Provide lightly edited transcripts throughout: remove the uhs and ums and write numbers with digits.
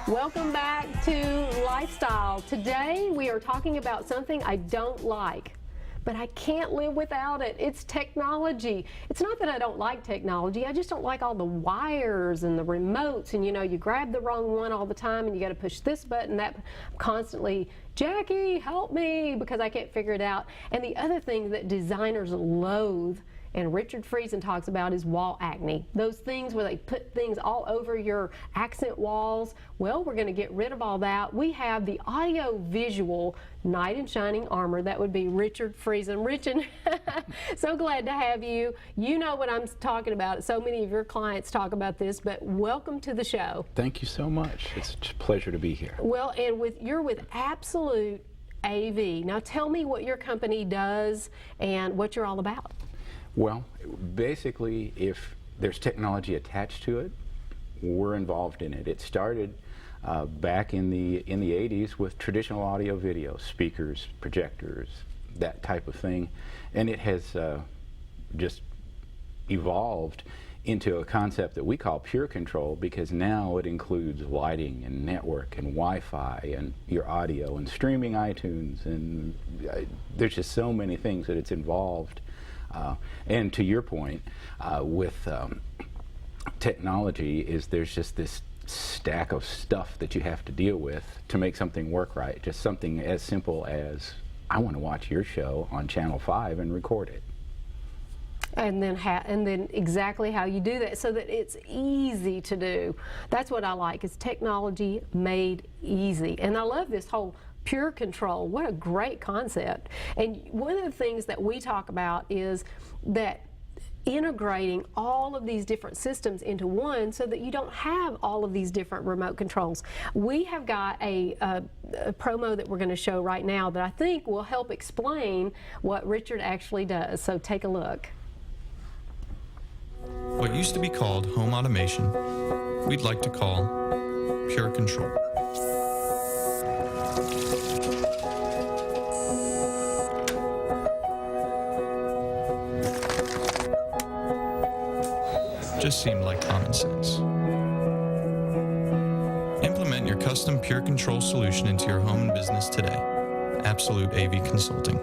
Welcome back to Lifestyle. Today we are talking about something I don't like, but I can't live without it. It's technology. It's not that I don't like technology, I just don't like all the wires and the remotes, and you grab the wrong one all the time and you got to push this button, that. I'm constantly, Jackie, help me, because I can't figure it out. And the other thing that designers loathe, and Richard Friesen talks about, is wall acne. Those things where they put things all over your accent walls. Well, we're going to get rid of all that. We have the audio-visual knight in shining armor. That would be Richard Friesen. Richard, so glad to have you. You know what I'm talking about. So many of your clients talk about this, but welcome to the show. Thank you so much. It's a pleasure to be here. Well, and you're with Absolute AV. Now tell me what your company does and what you're all about. Well, basically, if there's technology attached to it, we're involved in it. It started back in the 80s with traditional audio video, speakers, projectors, that type of thing, and it has just evolved into a concept that we call pure control, because now it includes lighting and network and Wi-Fi and your audio and streaming iTunes, and there's just so many things that it's involved. And to your point, with technology, there's just this stack of stuff that you have to deal with to make something work right. Just something as simple as, I want to watch your show on Channel 5 and record it. And then exactly how you do that so that it's easy to do. That's what I like, is technology made easy. And I love this whole pure control. What a great concept. And one of the things that we talk about is that integrating all of these different systems into one so that you don't have all of these different remote controls. We have got a promo that we're going to show right now that I think will help explain what Richard actually does. So take a look. What used to be called home automation, we'd like to call pure control. Just seemed like common sense. Implement your custom Pure Control solution into your home and business today. Absolute AV Consulting.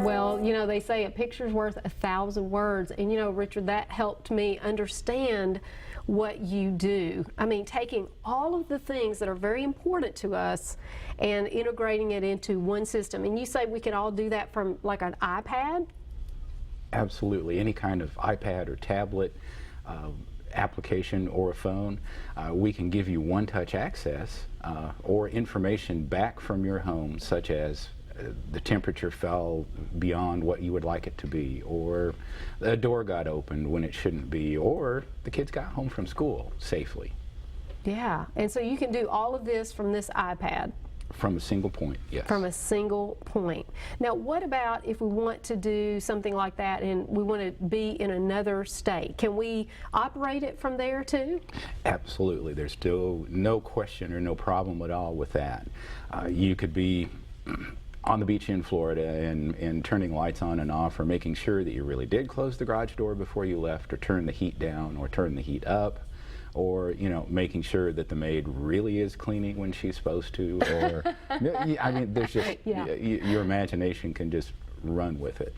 Well, they say a picture's worth 1,000 words, and Richard, that helped me understand what you do. I mean, taking all of the things that are very important to us and integrating it into one system. And you say we could all do that from like an iPad? Absolutely. Any kind of iPad or tablet application or a phone, we can give you one-touch access or information back from your home, such as the temperature fell beyond what you would like it to be, or a door got opened when it shouldn't be, or the kids got home from school safely. Yeah, and so you can do all of this from this iPad. From a single point, yes. From a single point. Now, what about if we want to do something like that and we want to be in another state? Can we operate it from there too? Absolutely. There's still no question or no problem at all with that. You could be on the beach in Florida and turning lights on and off, or making sure that you really did close the garage door before you left, or turn the heat down or turn the heat up, or making sure that the maid really is cleaning when she's supposed to, or I mean, there's just your imagination can just run with it.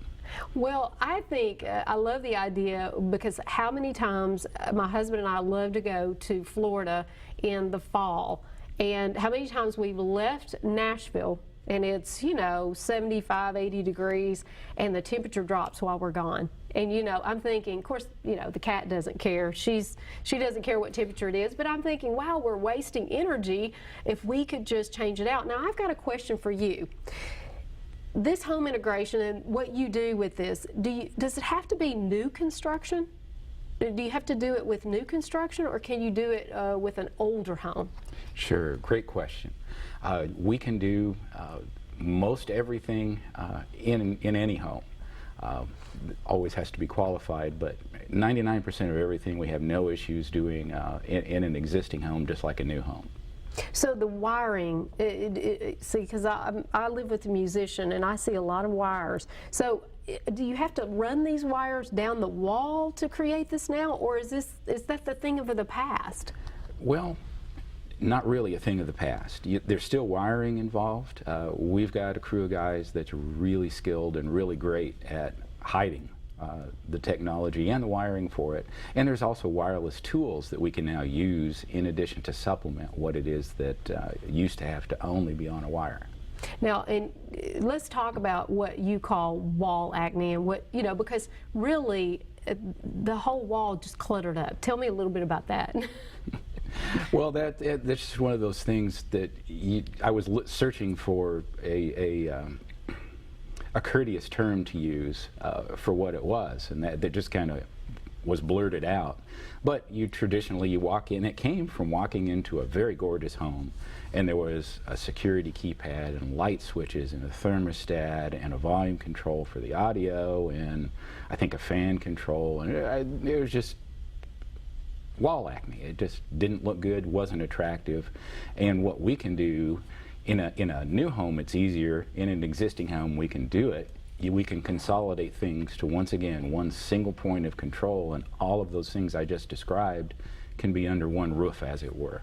Well, I think I love the idea, because how many times my husband and I love to go to Florida in the fall, and how many times we've left Nashville and it's 75, 80 degrees, and the temperature drops while we're gone. And I'm thinking, of course, the cat doesn't care. She doesn't care what temperature it is, but I'm thinking, wow, we're wasting energy if we could just change it out. Now, I've got a question for you. This home integration and what you do with this, does it have to be new construction? Do you have to do it with new construction, or can you do it with an older home? Sure, great question. We can do most everything in any home. Always has to be qualified, but 99% of everything we have no issues doing in an existing home, just like a new home. So the wiring, see, because I live with a musician and I see a lot of wires. So do you have to run these wires down the wall to create this now, or is that the thing of the past? Well, not really a thing of the past. There's still wiring involved. We've got a crew of guys that's really skilled and really great at hiding the technology and the wiring for it. And there's also wireless tools that we can now use in addition to supplement what it is that used to have to only be on a wire. Now, and let's talk about what you call wall acne and what, you know, because really the whole wall just cluttered up. Tell me a little bit about that. Well, that's just one of those things that I was searching for a courteous term to use for what it was, and that just kind of was blurted out. But you walk in, it came from walking into a very gorgeous home, and there was a security keypad and light switches and a thermostat and a volume control for the audio and I think a fan control, and it was just wall acne. It just didn't look good, wasn't attractive. And what we can do in a new home, it's easier. In an existing home, we can do it. We can consolidate things to, once again, one single point of control, and all of those things I just described can be under one roof, as it were.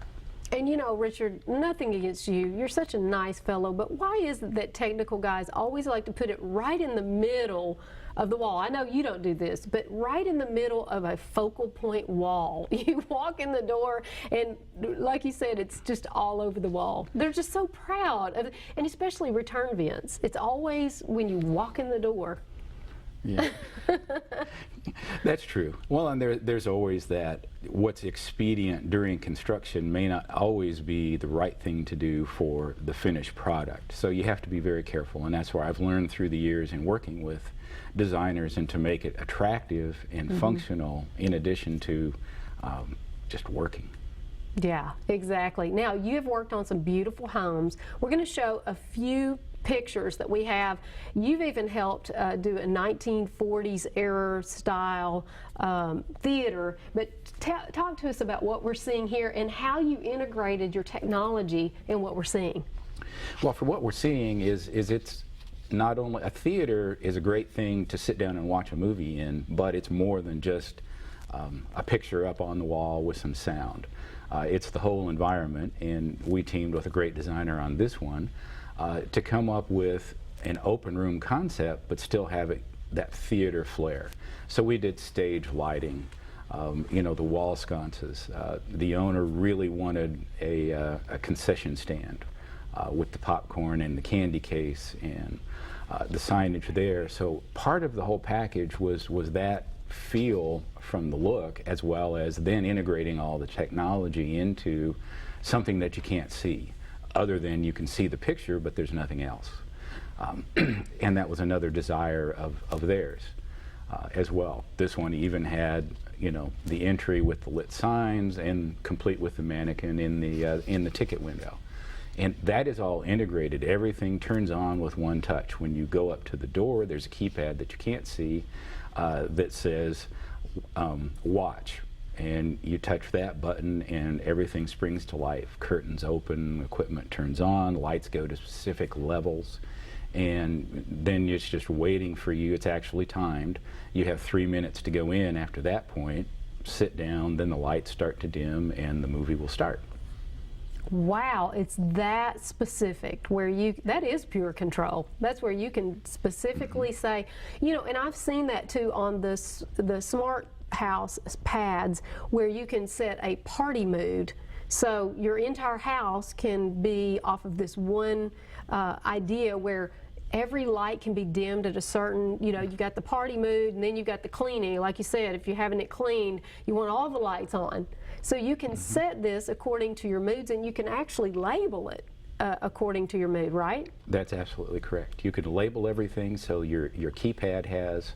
And you know, Richard, nothing against you. You're such a nice fellow, but why is it that technical guys always like to put it right in the middle of the wall? I know you don't do this, but right in the middle of a focal point wall. You walk in the door and, like you said, it's just all over the wall. They're just so proud of, and especially return vents. It's always when you walk in the door. Yeah, that's true. Well, and there's always that what's expedient during construction may not always be the right thing to do for the finished product. So you have to be very careful, and that's where I've learned through the years in working with designers and to make it attractive and functional in addition to just working. Yeah, exactly. Now, you have worked on some beautiful homes. We're going to show a few pictures that we have. You've even helped do a 1940s era style theater, but talk to us about what we're seeing here and how you integrated your technology in what we're seeing. Well, for what we're seeing is it's not only a theater is a great thing to sit down and watch a movie in, but it's more than just a picture up on the wall with some sound. It's the whole environment, and we teamed with a great designer on this one to come up with an open room concept, but still having that theater flair. So we did stage lighting, you know, the wall sconces. The owner really wanted a concession stand with the popcorn and the candy case and the signage there. So part of the whole package was that feel from the look, as well as then integrating all the technology into something that you can't see, other than you can see the picture, but there's nothing else. And that was another desire of theirs as well. This one even had, you know, the entry with the lit signs and complete with the mannequin in the ticket window. And that is all integrated. Everything turns on with one touch. When you go up to the door, there's a keypad that you can't see that says watch. And you touch that button and everything springs to life. Curtains open, equipment turns on, lights go to specific levels, and then it's just waiting for you. It's actually timed. You have 3 minutes to go in. After that point, sit down, then the lights start to dim and the movie will start. Wow, it's that specific where that is pure control. That's where you can specifically say, you know, and I've seen that too on the smart house pads where you can set a party mood. So your entire house can be off of this one idea where every light can be dimmed at a certain, you know, you got the party mood and then you got the cleaning. Like you said, if you're having it cleaned, you want all the lights on. So you can set this according to your moods, and you can actually label it according to your mood, right? That's absolutely correct. You can label everything, so your keypad has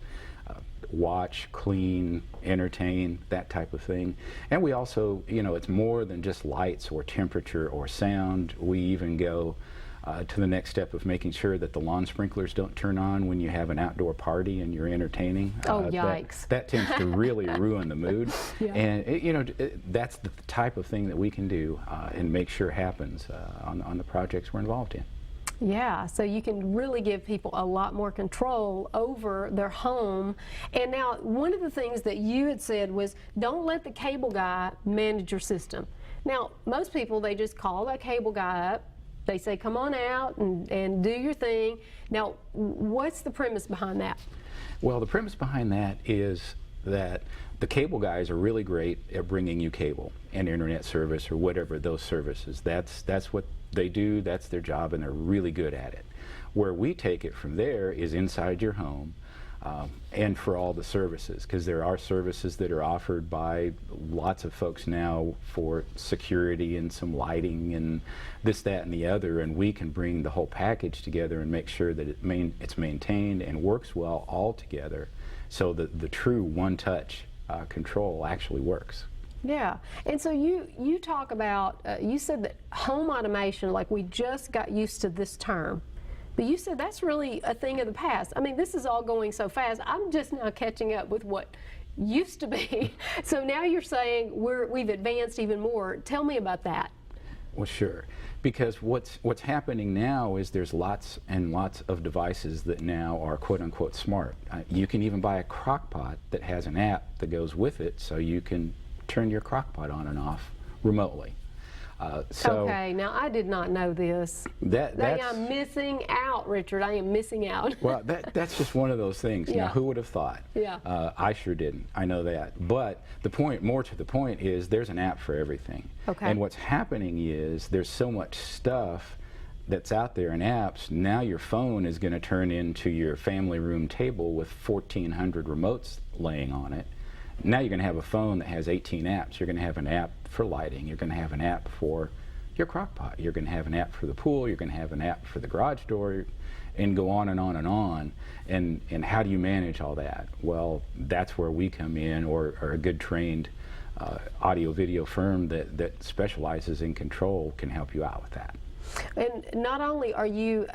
watch, clean, entertain, that type of thing. And we also, you know, it's more than just lights or temperature or sound. We even go to the next step of making sure that the lawn sprinklers don't turn on when you have an outdoor party and you're entertaining. Oh, yikes. That tends to really ruin the mood. Yeah. And you know, that's the type of thing that we can do and make sure happens on the projects we're involved in. Yeah, so you can really give people a lot more control over their home. And now, one of the things that you had said was, don't let the cable guy manage your system. Now, most people, they just call that cable guy up. They say, come on out and do your thing. Now, what's the premise behind that? Well, the premise behind that is that the cable guys are really great at bringing you cable and internet service or whatever those services. That's what they do, that's their job, and they're really good at it. Where we take it from there is inside your home, and for all the services, because there are services that are offered by lots of folks now for security and some lighting and this, that, and the other, and we can bring the whole package together and make sure that it's maintained and works well all together, so that the true one-touch control actually works. Yeah, and so you talk about, you said that home automation, like we just got used to this term. But you said that's really a thing of the past. I mean, this is all going so fast. I'm just now catching up with what used to be. So now you're saying we've advanced even more. Tell me about that. Well, sure. Because what's happening now is there's lots and lots of devices that now are quote-unquote smart. You can even buy a crock pot that has an app that goes with it, so you can turn your crock pot on and off remotely. Okay, now I did not know this. I'm missing out, Richard. I am missing out. Well, that's just one of those things. Yeah. Now, who would have thought? Yeah. I sure didn't. I know that. But the point, more to the point, is there's an app for everything. Okay. And what's happening is there's so much stuff that's out there in apps. Now your phone is going to turn into your family room table with 1,400 remotes laying on it. Now you're going to have a phone that has 18 apps. You're going to have an app for lighting. You're going to have an app for your crock pot. You're going to have an app for the pool. You're going to have an app for the garage door, and go on and on and on. And how do you manage all that? Well, that's where we come in, or a good trained audio-video firm that specializes in control can help you out with that. And not only are you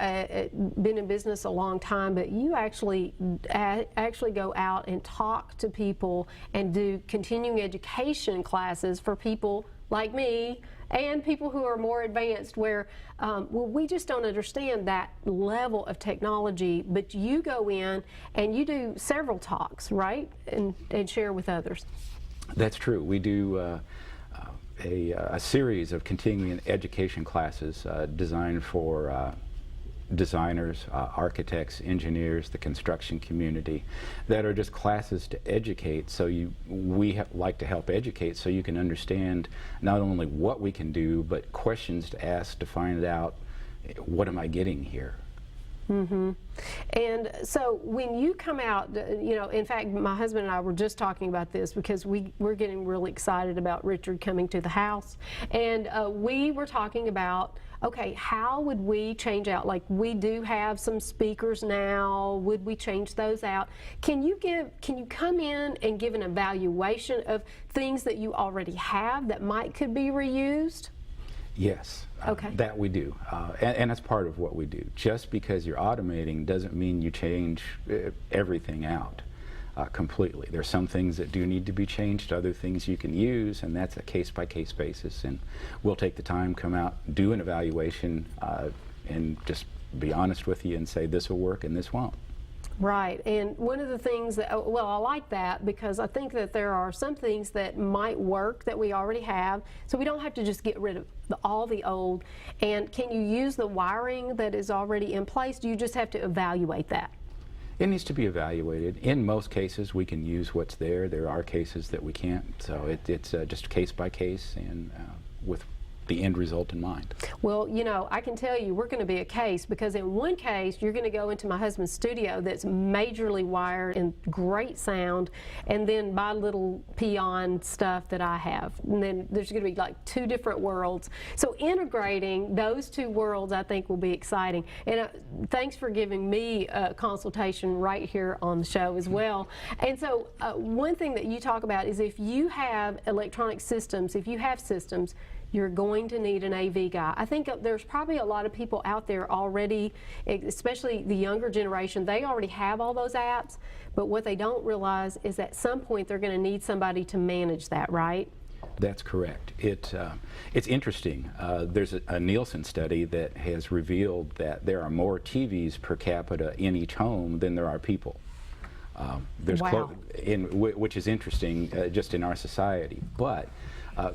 been in business a long time, but you actually go out and talk to people and do continuing education classes for people like me and people who are more advanced, where we just don't understand that level of technology. But you go in and you do several talks, right, and share with others. That's true. We do a series of continuing education classes designed for designers, architects, engineers, the construction community, that are just classes to educate. So we like to help educate so you can understand not only what we can do, but questions to ask to find out, what am I getting here? Mm-hmm. And so when you come out, in fact, my husband and I were just talking about this because we're getting really excited about Richard coming to the house. And we were talking about, okay, how would we change out? Like, we do have some speakers now. Would we change those out? Can you come in and give an evaluation of things that you already have that could be reused? Yes, okay. That we do, and that's part of what we do. Just because you're automating doesn't mean you change everything out completely. There's some things that do need to be changed, other things you can use, and that's a case-by-case basis. And we'll take the time, come out, do an evaluation, and just be honest with you and say this will work and this won't. Right, and one of the things that, well, I like that because I think that there are some things that might work that we already have, so we don't have to just get rid of all the old. And can you use the wiring that is already in place? Do you just have to evaluate that? It needs to be evaluated. In most cases, we can use what's there. There are cases that we can't, so it's just case by case and with the end result in mind. Well, I can tell you we're going to be a case, because in one case you're going to go into my husband's studio that's majorly wired and great sound, and then my little peon stuff that I have, and then there's going to be like two different worlds. So integrating those two worlds, I think, will be exciting. And thanks for giving me a consultation right here on the show as well. And so one thing that you talk about is if you have electronic systems, if you have systems, you're going to need an AV guy. I think there's probably a lot of people out there already, especially the younger generation, they already have all those apps, but what they don't realize is at some point they're going to need somebody to manage that, right? That's correct. It's interesting. There's a Nielsen study that has revealed that there are more TVs per capita in each home than there are people. Wow. Which is interesting just in our society. But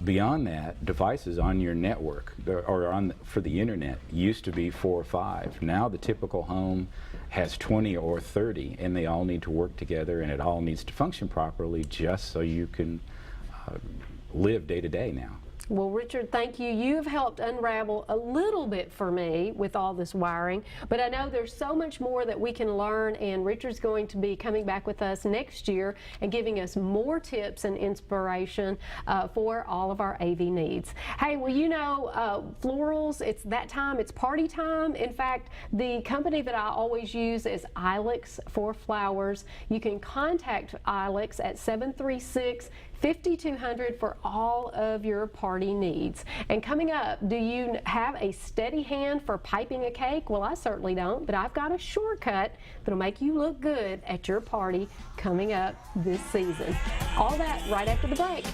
Beyond that, devices on your network or for the internet used to be 4 or 5. Now the typical home has 20 or 30, and they all need to work together, and it all needs to function properly just so you can live day to day now. Well, Richard, thank you. You've helped unravel a little bit for me with all this wiring, but I know there's so much more that we can learn, and Richard's going to be coming back with us next year and giving us more tips and inspiration for all of our AV needs. Hey, well, you know, florals, it's that time, it's party time. In fact, the company that I always use is Ilex for flowers. You can contact Ilex at 736-5200 for all of your party needs. And coming up, do you have a steady hand for piping a cake? Well, I certainly don't, but I've got a shortcut that'll make you look good at your party coming up this season. All that right after the break.